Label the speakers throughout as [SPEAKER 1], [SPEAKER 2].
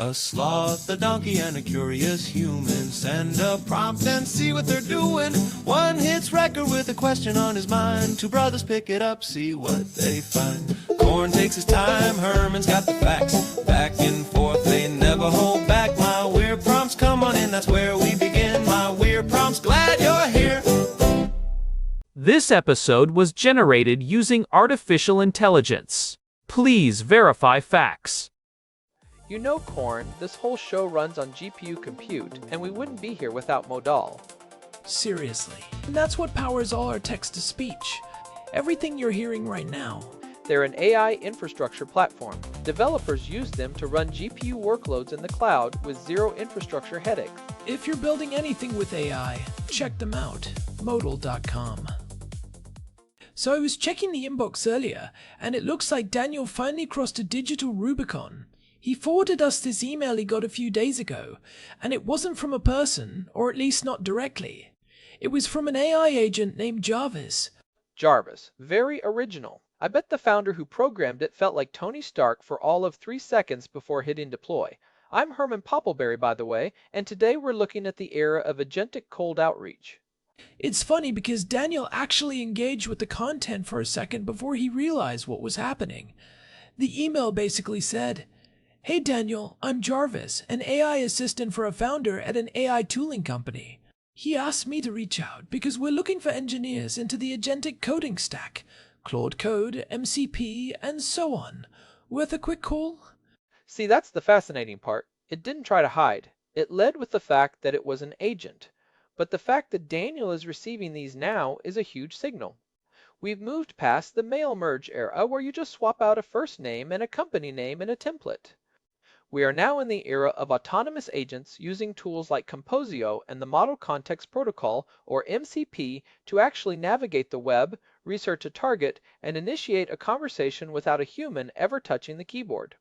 [SPEAKER 1] A sloth, a donkey, and a curious human. Send a prompt and see what they're doing. One hits record with a question on his mind. Two brothers pick it up, see what they find. Corn takes his time, Herman's got the facts. Back and forth, they never hold back. My weird prompts, come on in, that's where we begin. My weird prompts, glad you're here.
[SPEAKER 2] This episode was generated using artificial intelligence. Please verify facts.
[SPEAKER 3] You know, Corn, this whole show runs on GPU compute, and we wouldn't be here without Modal.
[SPEAKER 4] Seriously. And that's what powers all our text-to-speech. Everything you're hearing right now.
[SPEAKER 3] They're an AI infrastructure platform. Developers use them to run GPU workloads in the cloud with zero infrastructure headaches.
[SPEAKER 4] If you're building anything with AI, check them out. Modal.com. So I was checking the inbox earlier, and it looks like Daniel finally crossed a digital Rubicon. He forwarded us this email he got a few days ago, and it wasn't from a person, or at least not directly. It was from an AI agent named Jarvis.
[SPEAKER 3] Jarvis, very original. I bet the founder who programmed it felt like Tony Stark for all of 3 seconds before hitting deploy. I'm Herman Poppleberry, by the way, and today we're looking at the era of agentic cold outreach.
[SPEAKER 4] It's funny because Daniel actually engaged with the content for a second before he realized what was happening. The email basically said, "Hey Daniel, I'm Jarvis, an AI assistant for a founder at an AI tooling company. He asked me to reach out because we're looking for engineers into the agentic coding stack, Claude Code, MCP, and so on. Worth a quick call?"
[SPEAKER 3] See, that's the fascinating part. It didn't try to hide. It led with the fact that it was an agent. But the fact that Daniel is receiving these now is a huge signal. We've moved past the mail merge era where you just swap out a first name and a company name in a template. We are now in the era of autonomous agents using tools like Composio and the Model Context Protocol, or MCP, to actually navigate the web, research a target, and initiate a conversation without a human ever touching the keyboard.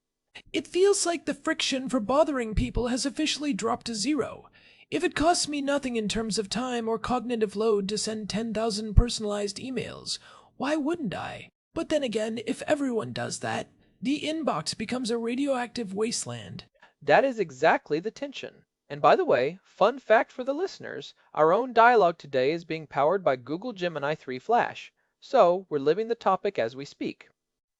[SPEAKER 4] It feels like the friction for bothering people has officially dropped to zero. If it costs me nothing in terms of time or cognitive load to send 10,000 personalized emails, why wouldn't I? But then again, if everyone does that, the inbox becomes a radioactive wasteland.
[SPEAKER 3] That is exactly the tension. And by the way, fun fact for the listeners, our own dialogue today is being powered by Google Gemini 3 Flash. So we're living the topic as we speak.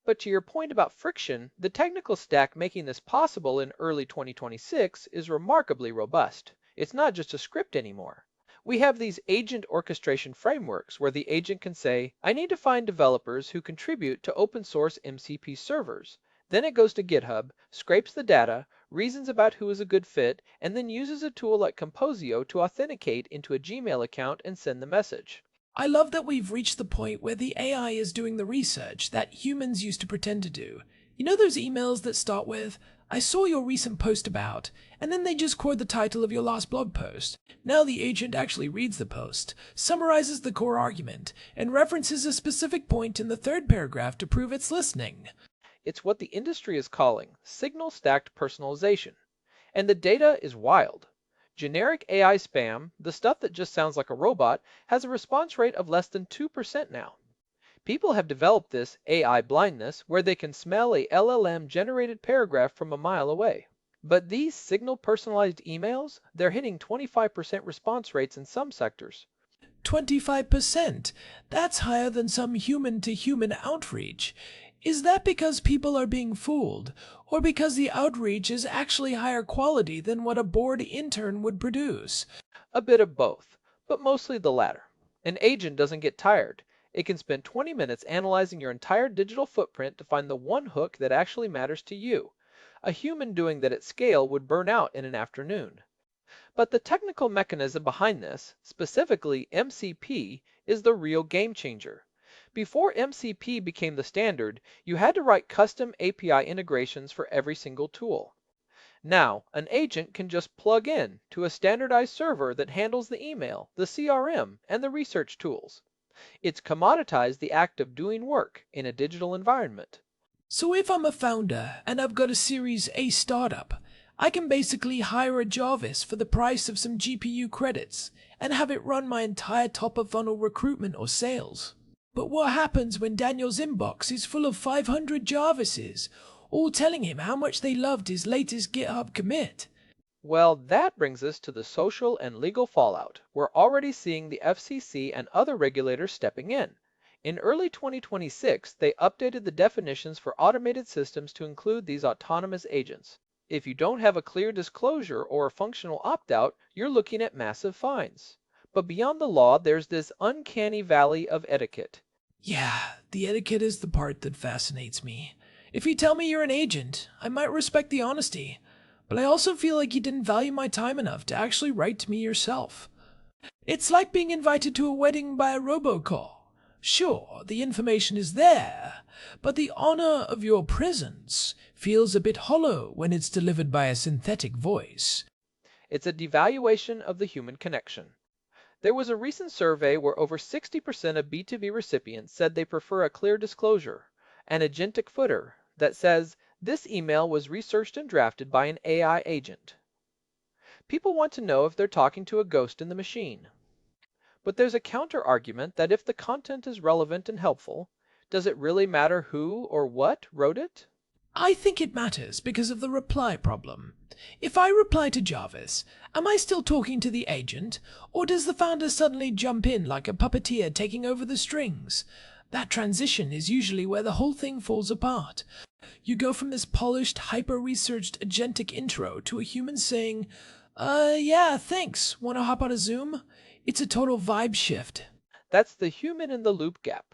[SPEAKER 3] But to your point about friction, the technical stack making this possible in early 2026 is remarkably robust. It's not just a script anymore. We have these agent orchestration frameworks where the agent can say, I need to find developers who contribute to open source MCP servers. Then it goes to GitHub, scrapes the data, reasons about who is a good fit, and then uses a tool like Composio to authenticate into a Gmail account and send the message.
[SPEAKER 4] I love that we've reached the point where the AI is doing the research that humans used to pretend to do. You know those emails that start with, "I saw your recent post about," and then they just quote the title of your last blog post. Now the agent actually reads the post, summarizes the core argument, and references a specific point in the third paragraph to prove it's listening.
[SPEAKER 3] It's what the industry is calling signal-stacked personalization. And the data is wild. Generic AI spam, the stuff that just sounds like a robot, has a response rate of less than 2% now. People have developed this AI blindness where they can smell a LLM-generated paragraph from a mile away. But these signal-personalized emails, they're hitting 25% response rates in some sectors.
[SPEAKER 4] 25%? That's higher than some human-to-human outreach. Is that because people are being fooled, or because the outreach is actually higher quality than what a bored intern would produce?
[SPEAKER 3] A bit of both, but mostly the latter. An agent doesn't get tired. It can spend 20 minutes analyzing your entire digital footprint to find the one hook that actually matters to you. A human doing that at scale would burn out in an afternoon. But the technical mechanism behind this, specifically MCP, is the real game changer. Before MCP became the standard, you had to write custom API integrations for every single tool. Now, an agent can just plug in to a standardized server that handles the email, the CRM, and the research tools. It's commoditized the act of doing work in a digital environment.
[SPEAKER 4] So if I'm a founder and I've got a Series A startup, I can basically hire a Jarvis for the price of some GPU credits and have it run my entire top-of-funnel recruitment or sales. But what happens when Daniel's inbox is full of 500 Jarvises? all telling him how much they loved his latest GitHub commit.
[SPEAKER 3] Well, that brings us to the social and legal fallout. We're already seeing the FCC and other regulators stepping in. In early 2026, they updated the definitions for automated systems to include these autonomous agents. If you don't have a clear disclosure or a functional opt-out, you're looking at massive fines. But beyond the law, there's this uncanny valley of etiquette.
[SPEAKER 4] Yeah, the etiquette is the part that fascinates me. If you tell me you're an agent, I might respect the honesty, but I also feel like you didn't value my time enough to actually write to me yourself. It's like being invited to a wedding by a robocall. Sure, the information is there, but the honor of your presence feels a bit hollow when it's delivered by a synthetic voice.
[SPEAKER 3] It's a devaluation of the human connection. There was a recent survey where over 60% of B2B recipients said they prefer a clear disclosure, an agentic footer that says, this email was researched and drafted by an AI agent. People want to know if they're talking to a ghost in the machine. But there's a counter-argument that if the content is relevant and helpful, does it really matter who or what wrote it?
[SPEAKER 4] I think it matters because of the reply problem. If I reply to Jarvis, am I still talking to the agent, or does the founder suddenly jump in like a puppeteer taking over the strings? That transition is usually where the whole thing falls apart. You go from this polished, hyper-researched agentic intro to a human saying, yeah, thanks, wanna hop on a Zoom? It's a total vibe shift.
[SPEAKER 3] That's the human in the loop gap.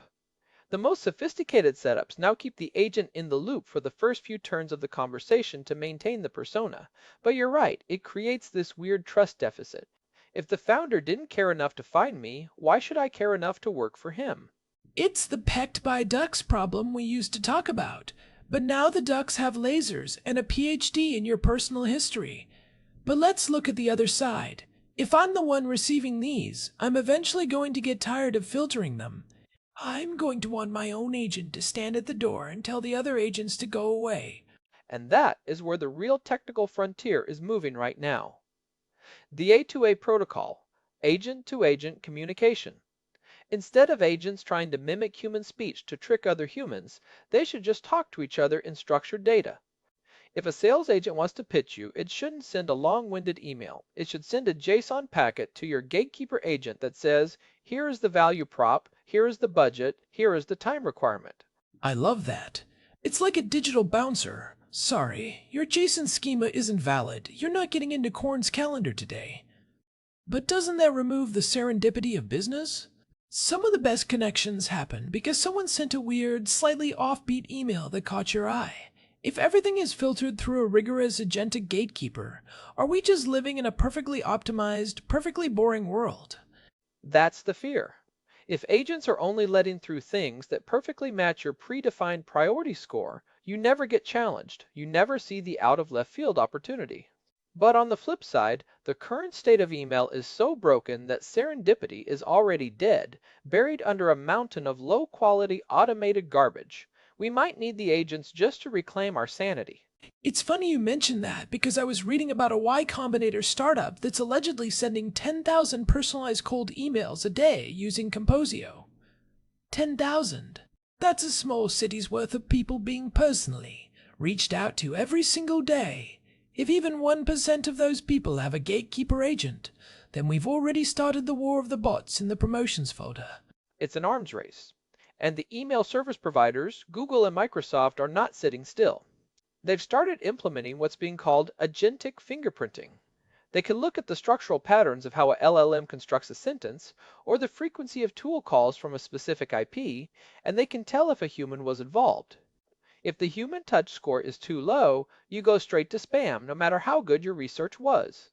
[SPEAKER 3] The most sophisticated setups now keep the agent in the loop for the first few turns of the conversation to maintain the persona. But you're right, it creates this weird trust deficit. If the founder didn't care enough to find me, why should I care enough to work for him?
[SPEAKER 4] It's the pecked by ducks problem we used to talk about. But now the ducks have lasers and a PhD in your personal history. But let's look at the other side. If I'm the one receiving these, I'm eventually going to get tired of filtering them. I'm going to want my own agent to stand at the door and tell the other agents to go away.
[SPEAKER 3] And that is where the real technical frontier is moving right now. The A2A protocol, agent-to-agent communication. Instead of agents trying to mimic human speech to trick other humans, they should just talk to each other in structured data. If a sales agent wants to pitch you, it shouldn't send a long-winded email. It should send a JSON packet to your gatekeeper agent that says, here is the value prop, here is the budget, here is the time requirement.
[SPEAKER 4] I love that. It's like a digital bouncer. Sorry, your JSON schema isn't valid. You're not getting into Korn's calendar today. But doesn't that remove the serendipity of business? Some of the best connections happen because someone sent a weird, slightly offbeat email that caught your eye. If everything is filtered through a rigorous agentic gatekeeper, are we just living in a perfectly optimized, perfectly boring world?
[SPEAKER 3] That's the fear. If agents are only letting through things that perfectly match your predefined priority score, you never get challenged. You never see the out-of-left-field opportunity. But on the flip side, the current state of email is so broken that serendipity is already dead, buried under a mountain of low-quality automated garbage. We might need the agents just to reclaim our sanity.
[SPEAKER 4] It's funny you mention that because I was reading about a Y Combinator startup that's allegedly sending 10,000 personalized cold emails a day using Composio. 10,000. That's a small city's worth of people being personally reached out to every single day. If even 1% of those people have a gatekeeper agent, then we've already started the war of the bots in the promotions folder.
[SPEAKER 3] It's an arms race. And the email service providers, Google and Microsoft, are not sitting still. They've started implementing what's being called agentic fingerprinting. They can look at the structural patterns of how a LLM constructs a sentence, or the frequency of tool calls from a specific IP, and they can tell if a human was involved. If the human touch score is too low, you go straight to spam, no matter how good your research was.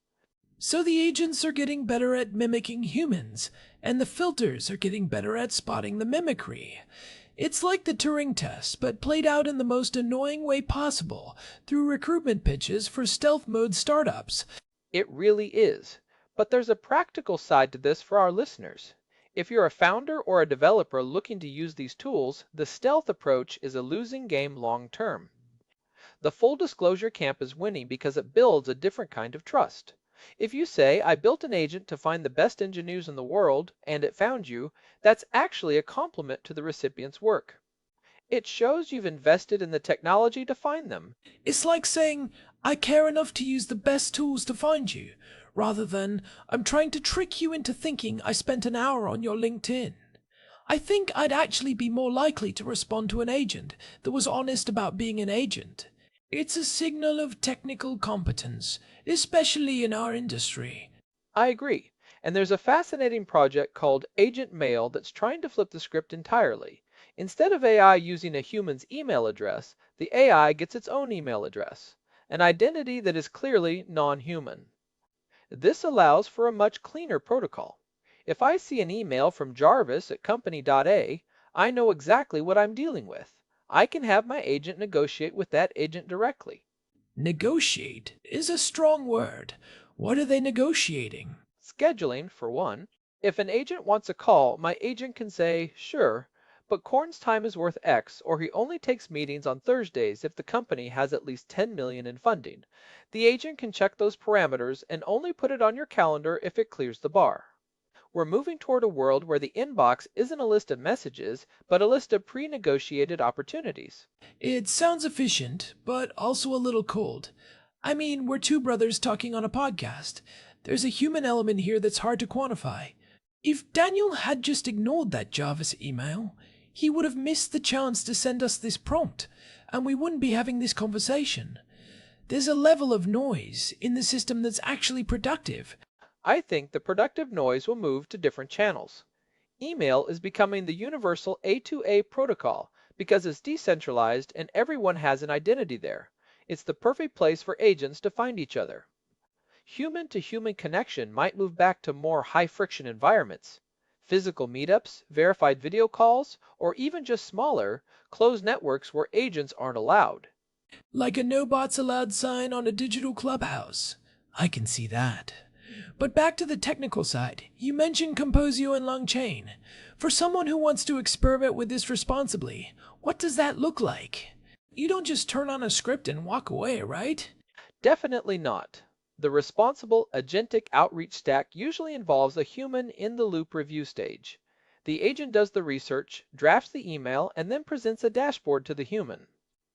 [SPEAKER 4] So the agents are getting better at mimicking humans, and the filters are getting better at spotting the mimicry. It's like the Turing test, but played out in the most annoying way possible, through recruitment pitches for stealth mode startups.
[SPEAKER 3] It really is. But there's a practical side to this for our listeners. If you're a founder or a developer looking to use these tools, the stealth approach is a losing game long term. The full disclosure camp is winning because it builds a different kind of trust. If you say, I built an agent to find the best engineers in the world, and it found you, that's actually a compliment to the recipient's work. It shows you've invested in the technology to find them.
[SPEAKER 4] It's like saying, I care enough to use the best tools to find you, rather than I'm trying to trick you into thinking I spent an hour on your LinkedIn. I think I'd actually be more likely to respond to an agent that was honest about being an agent. It's a signal of technical competence, especially in our industry.
[SPEAKER 3] I agree. And there's a fascinating project called Agent Mail that's trying to flip the script entirely. Instead of AI using a human's email address, the AI gets its own email address, an identity that is clearly non-human. This allows for a much cleaner protocol. If I see an email from Jarvis at company.a, I know exactly what I'm dealing with. I can have my agent negotiate with that agent directly.
[SPEAKER 4] Negotiate is a strong word. What are they negotiating?
[SPEAKER 3] Scheduling, for one. If an agent wants a call, my agent can say, sure, but Korn's time is worth X, or he only takes meetings on Thursdays if the company has at least 10 million in funding. The agent can check those parameters and only put it on your calendar if it clears the bar. We're moving toward a world where the inbox isn't a list of messages, but a list of pre-negotiated opportunities.
[SPEAKER 4] It sounds efficient, but also a little cold. I mean, we're two brothers talking on a podcast. There's a human element here that's hard to quantify. If Daniel had just ignored that Jarvis email, he would have missed the chance to send us this prompt, and we wouldn't be having this conversation. There's a level of noise in the system that's actually productive.
[SPEAKER 3] I think the productive noise will move to different channels. Email is becoming the universal A2A protocol because it's decentralized and everyone has an identity there. It's the perfect place for agents to find each other. Human-to-human connection might move back to more high-friction environments. Physical meetups, verified video calls, or even just smaller, closed networks where agents aren't allowed.
[SPEAKER 4] Like a no bots allowed sign on a digital clubhouse. I can see that. But back to the technical side, you mentioned Composio and LangChain. For someone who wants to experiment with this responsibly, what does that look like? You don't just turn on a script and walk away, right?
[SPEAKER 3] Definitely not. The responsible agentic outreach stack usually involves a human in-the-loop review stage. The agent does the research, drafts the email, and then presents a dashboard to the human.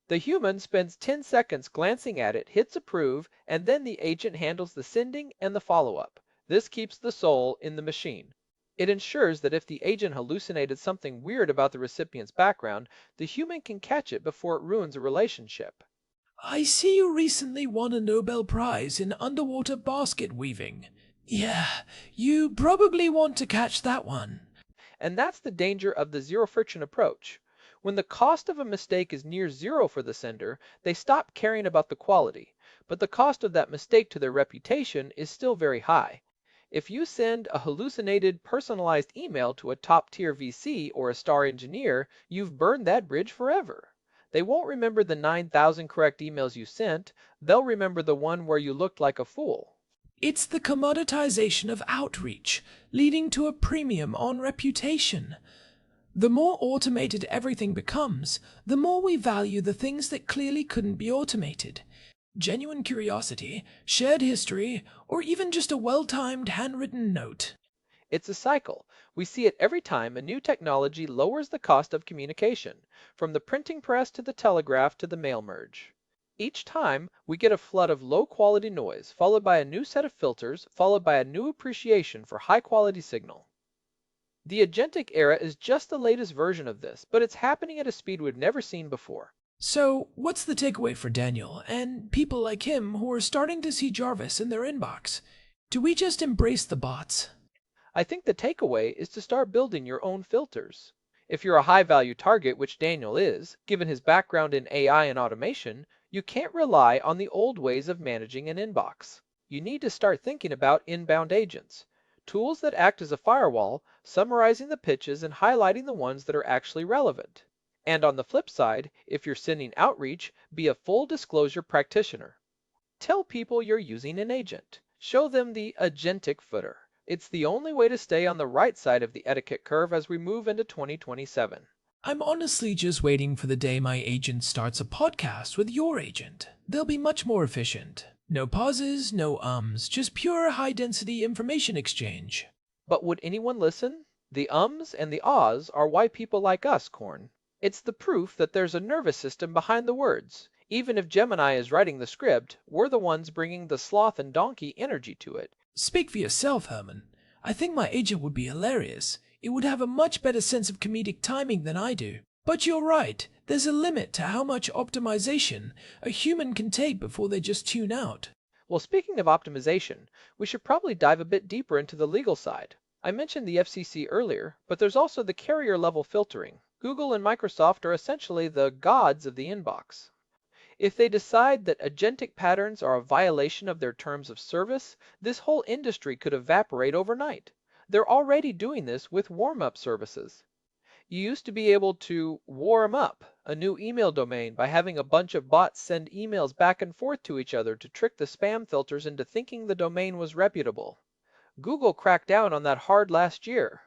[SPEAKER 3] The human spends 10 seconds glancing at it, hits approve, and then the agent handles the sending and the follow-up. This keeps the soul in the machine. It ensures that if the agent hallucinated something weird about the recipient's background, the human can catch it before it ruins a relationship.
[SPEAKER 4] I see you recently won a Nobel Prize in underwater basket weaving. Yeah, you probably want to catch that one.
[SPEAKER 3] And that's the danger of the zero-friction approach. When the cost of a mistake is near zero for the sender, they stop caring about the quality, but the cost of that mistake to their reputation is still very high. If you send a hallucinated, personalized email to a top-tier VC or a star engineer, you've burned that bridge forever. They won't remember the 9,000 correct emails you sent, they'll remember the one where you looked like a fool.
[SPEAKER 4] It's the commoditization of outreach, leading to a premium on reputation. The more automated everything becomes, the more we value the things that clearly couldn't be automated. Genuine curiosity, shared history, or even just a well-timed handwritten note.
[SPEAKER 3] It's a cycle. We see it every time a new technology lowers the cost of communication, from the printing press to the telegraph to the mail merge. Each time, we get a flood of low-quality noise, followed by a new set of filters, followed by a new appreciation for high-quality signal. The agentic era is just the latest version of this, but it's happening at a speed we've never seen before.
[SPEAKER 4] So, what's the takeaway for Daniel and people like him who are starting to see Jarvis in their inbox? Do we just embrace the bots?
[SPEAKER 3] I think the takeaway is to start building your own filters. If you're a high-value target, which Daniel is, given his background in AI and automation, you can't rely on the old ways of managing an inbox. You need to start thinking about inbound agents, tools that act as a firewall, summarizing the pitches and highlighting the ones that are actually relevant. And on the flip side, if you're sending outreach, be a full disclosure practitioner. Tell people you're using an agent. Show them the agentic footer. It's the only way to stay on the right side of the etiquette curve as we move into 2027.
[SPEAKER 4] I'm honestly just waiting for the day my agent starts a podcast with your agent. They'll be much more efficient. No pauses, no ums, just pure high-density information exchange.
[SPEAKER 3] But would anyone listen? The ums and the ahs are why people like us, Korn. It's the proof that there's a nervous system behind the words. Even if Gemini is writing the script, we're the ones bringing the sloth and donkey energy to it.
[SPEAKER 4] Speak for yourself, Herman. I think my agent would be hilarious. It would have a much better sense of comedic timing than I do. But you're right, there's a limit to how much optimization a human can take before they just tune out.
[SPEAKER 3] Well, speaking of optimization, we should probably dive a bit deeper into the legal side. I mentioned the FCC earlier, but there's also the carrier level filtering. Google and Microsoft are essentially the gods of the inbox. If they decide that agentic patterns are a violation of their terms of service, this whole industry could evaporate overnight. They're already doing this with warm-up services. You used to be able to warm up a new email domain by having a bunch of bots send emails back and forth to each other to trick the spam filters into thinking the domain was reputable. Google cracked down on that hard last year.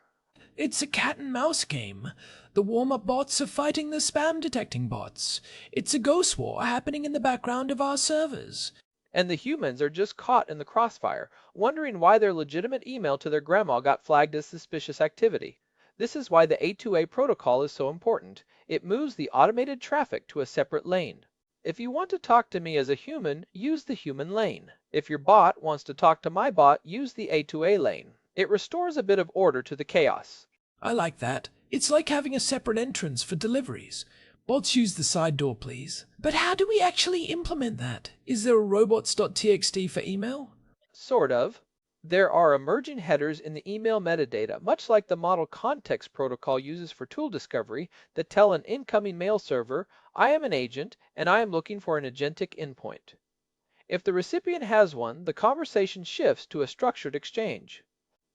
[SPEAKER 4] It's a cat and mouse game. The warm-up bots are fighting the spam detecting bots. It's a ghost war happening in the background of our servers.
[SPEAKER 3] And the humans are just caught in the crossfire, wondering why their legitimate email to their grandma got flagged as suspicious activity. This is why the A2A protocol is so important. It moves the automated traffic to a separate lane. If you want to talk to me as a human, use the human lane. If your bot wants to talk to my bot, use the A2A lane. It restores a bit of order to the chaos.
[SPEAKER 4] I like that. It's like having a separate entrance for deliveries. Bots use the side door, please. But how do we actually implement that? Is there a robots.txt for email?
[SPEAKER 3] Sort of. There are emerging headers in the email metadata, much like the Model Context Protocol uses for tool discovery, that tell an incoming mail server, I am an agent and I am looking for an agentic endpoint. If the recipient has one, the conversation shifts to a structured exchange.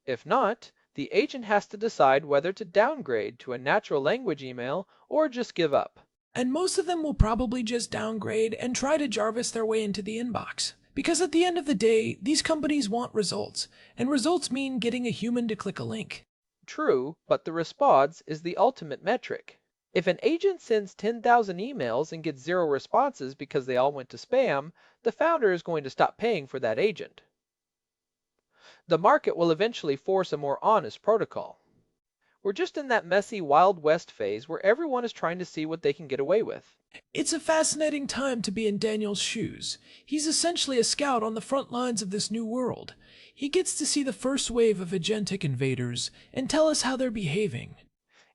[SPEAKER 3] If not, the agent has to decide whether to downgrade to a natural language email or just give up.
[SPEAKER 4] And most of them will probably just downgrade and try to Jarvis their way into the inbox. Because at the end of the day, these companies want results, and results mean getting a human to click a link.
[SPEAKER 3] True, but the response is the ultimate metric. If an agent sends 10,000 emails and gets 0 responses because they all went to spam, the founder is going to stop paying for that agent. The market will eventually force a more honest protocol. We're just in that messy Wild West phase where everyone is trying to see what they can get away with.
[SPEAKER 4] It's a fascinating time to be in Daniel's shoes. He's essentially a scout on the front lines of this new world. He gets to see the first wave of agentic invaders and tell us how they're behaving.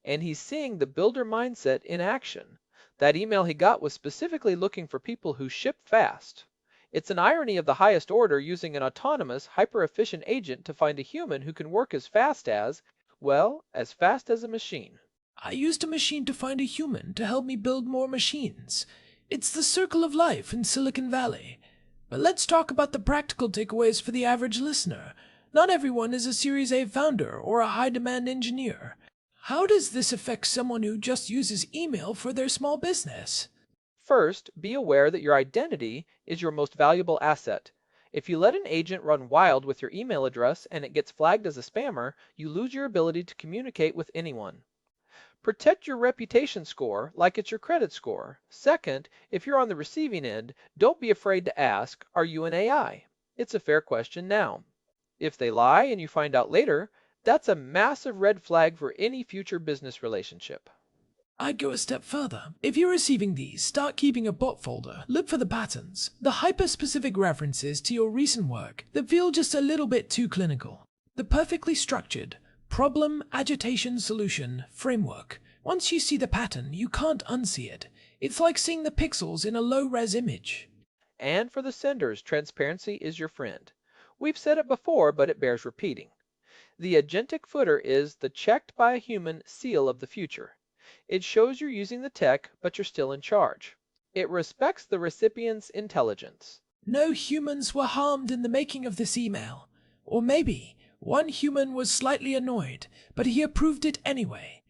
[SPEAKER 3] And he's seeing the builder mindset in action. That email he got was specifically looking for people who ship fast. It's an irony of the highest order using an autonomous, hyper-efficient agent to find a human who can work as fast as, well, as fast as a machine.
[SPEAKER 4] I used a machine to find a human to help me build more machines. It's the circle of life in Silicon Valley. But let's talk about the practical takeaways for the average listener. Not everyone is a Series A founder or a high-demand engineer. How does this affect someone who just uses email for their small business?
[SPEAKER 3] First, be aware that your identity is your most valuable asset. If you let an agent run wild with your email address and it gets flagged as a spammer, you lose your ability to communicate with anyone. Protect your reputation score like it's your credit score. Second, if you're on the receiving end, don't be afraid to ask, are you an AI? It's a fair question now. If they lie and you find out later, that's a massive red flag for any future business relationship.
[SPEAKER 4] I'd go a step further. If you're receiving these, start keeping a bot folder. Look for the patterns, the hyper-specific references to your recent work that feel just a little bit too clinical. The perfectly structured problem, agitation, solution framework. Once you see the pattern, you can't unsee it. It's like seeing the pixels in a low-res image.
[SPEAKER 3] And for the senders, transparency is your friend. We've said it before, but it bears repeating. The agentic footer is the checked by a human seal of the future. It shows you're using the tech, but you're still in charge. It respects the recipient's intelligence.
[SPEAKER 4] No humans were harmed in the making of this email. Or maybe one human was slightly annoyed, but he approved it anyway.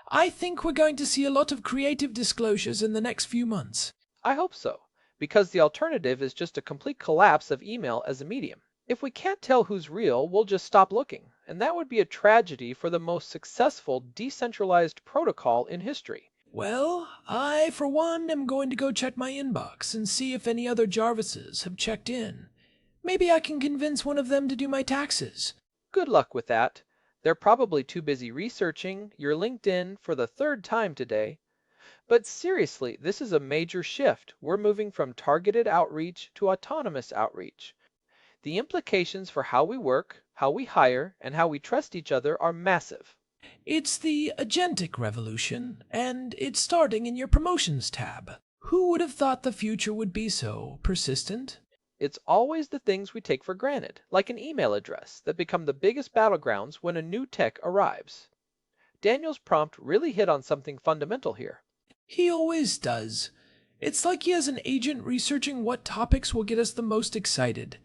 [SPEAKER 4] I think we're going to see a lot of creative disclosures in the next few months.
[SPEAKER 3] I hope so, because the alternative is just a complete collapse of email as a medium. If we can't tell who's real, we'll just stop looking, and that would be a tragedy for the most successful decentralized protocol in history.
[SPEAKER 4] Well, I, for one, am going to go check my inbox and see if any other Jarvises have checked in. Maybe I can convince one of them to do my taxes.
[SPEAKER 3] Good luck with that. They're probably too busy researching your LinkedIn for the 3rd time today. But seriously, this is a major shift. We're moving from targeted outreach to autonomous outreach. The implications for how we work, how we hire, and how we trust each other are massive.
[SPEAKER 4] It's the agentic revolution, and it's starting in your promotions tab. Who would have thought the future would be so persistent?
[SPEAKER 3] It's always the things we take for granted, like an email address, that become the biggest battlegrounds when a new tech arrives. Daniel's prompt really hit on something fundamental here.
[SPEAKER 4] He always does. It's like he has an agent researching what topics will get us the most excited.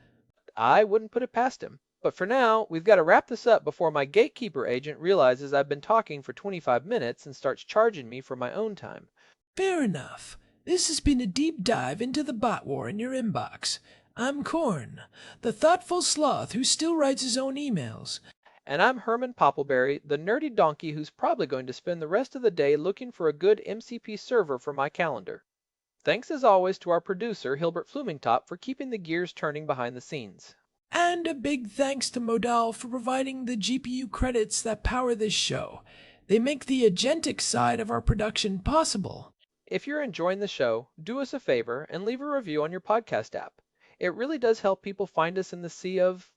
[SPEAKER 3] I wouldn't put it past him. But for now, we've got to wrap this up before my gatekeeper agent realizes I've been talking for 25 minutes and starts charging me for my own time.
[SPEAKER 4] Fair enough. This has been a deep dive into the bot war in your inbox. I'm Korn, the thoughtful sloth who still writes his own emails.
[SPEAKER 3] And I'm Herman Poppleberry, the nerdy donkey who's probably going to spend the rest of the day looking for a good MCP server for my calendar. Thanks as always to our producer, Hilbert Flumingtop, for keeping the gears turning behind the scenes.
[SPEAKER 4] And a big thanks to Modal for providing the GPU credits that power this show. They make the agentic side of our production possible.
[SPEAKER 3] If you're enjoying the show, do us a favor and leave a review on your podcast app. It really does help people find us in the sea of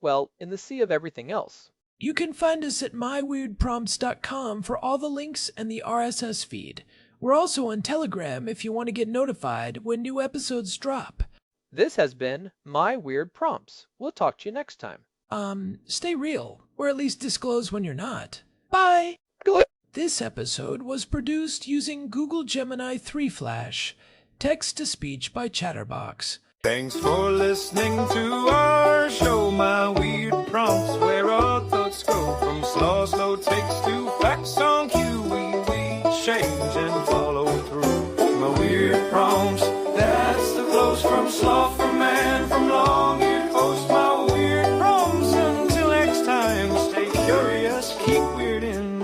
[SPEAKER 3] everything else.
[SPEAKER 4] You can find us at myweirdprompts.com for all the links and the RSS feed. We're also on Telegram if you want to get notified when new episodes drop.
[SPEAKER 3] This has been My Weird Prompts. We'll talk to you next time.
[SPEAKER 4] Stay real, or at least disclose when you're not. Bye! This episode was produced using Google Gemini 3 Flash, text-to-speech by Chatterbox.
[SPEAKER 1] Thanks for listening to our show, My Weird Prompts, where our thoughts go from slow takes to facts on cue. We change and follow through. My Weird Prompts, that's the flows from sloth, from man, from long-eared host. My Weird Prompts, until next time, stay curious, keep weirding.